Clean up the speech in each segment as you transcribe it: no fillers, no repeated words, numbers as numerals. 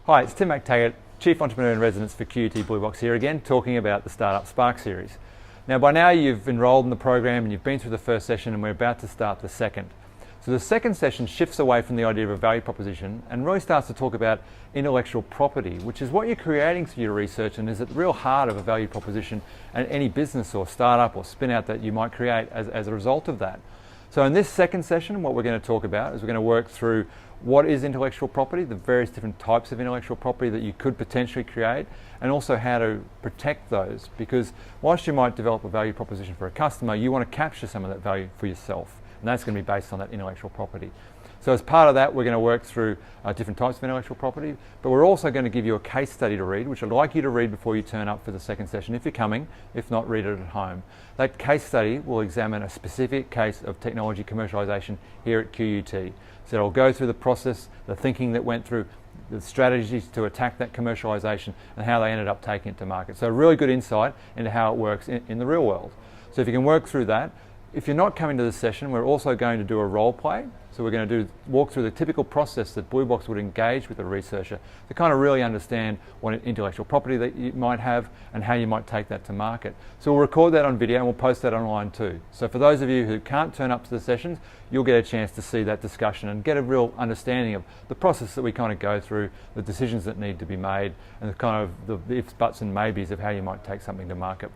Hi, it's Tim McTaggart, Chief Entrepreneur in Residence for QUT Bluebox here again, talking about the Startup Spark series. Now by now you've enrolled in the program and you've been through the first session and we're about to start the second. So the second session shifts away from the idea of a value proposition and really starts to talk about intellectual property, which is what you're creating through your research and is at the real heart of a value proposition and any business or startup or spin out that you might create as a result of that. So in this second session, what we're going to talk about is we're going to work through what is intellectual property, the various different types of intellectual property that you could potentially create, and also how to protect those. Because whilst you might develop a value proposition for a customer, you want to capture some of that value for yourself. And that's going to be based on that intellectual property. So as part of that, we're going to work through different types of intellectual property, but we're also going to give you a case study to read, which I'd like you to read before you turn up for the second session, if you're coming. If not, read it at home. That case study will examine a specific case of technology commercialisation here at QUT. So it'll go through the process, the thinking that went through, the strategies to attack that commercialisation, and how they ended up taking it to market. So a really good insight into how it works in the real world. So if you can work through that. If you're not coming to this session, we're also going to do a role play. So we're going to walk through the typical process that Bluebox would engage with a researcher to kind of really understand what intellectual property that you might have and how you might take that to market. So we'll record that on video and we'll post that online too. So for those of you who can't turn up to the sessions, you'll get a chance to see that discussion and get a real understanding of the process that we kind of go through, the decisions that need to be made, and the kind of the ifs, buts and maybes of how you might take something to market.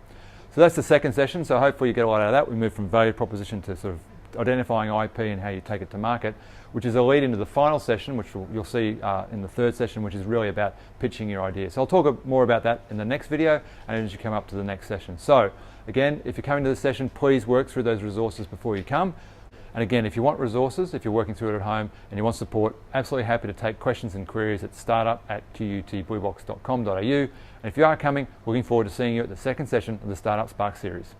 So that's the second session, so hopefully you get a lot out of that. We move from value proposition to sort of identifying IP and how you take it to market, which is a lead into the final session, which you'll see in the third session, which is really about pitching your idea. So I'll talk more about that in the next video and as you come up to the next session. So again, if you're coming to the session, please work through those resources before you come. And again, if you want resources, if you're working through it at home and you want support, absolutely happy to take questions and queries at startup@qutbluebox.com.au. And if you are coming, looking forward to seeing you at the second session of the Startup Spark series.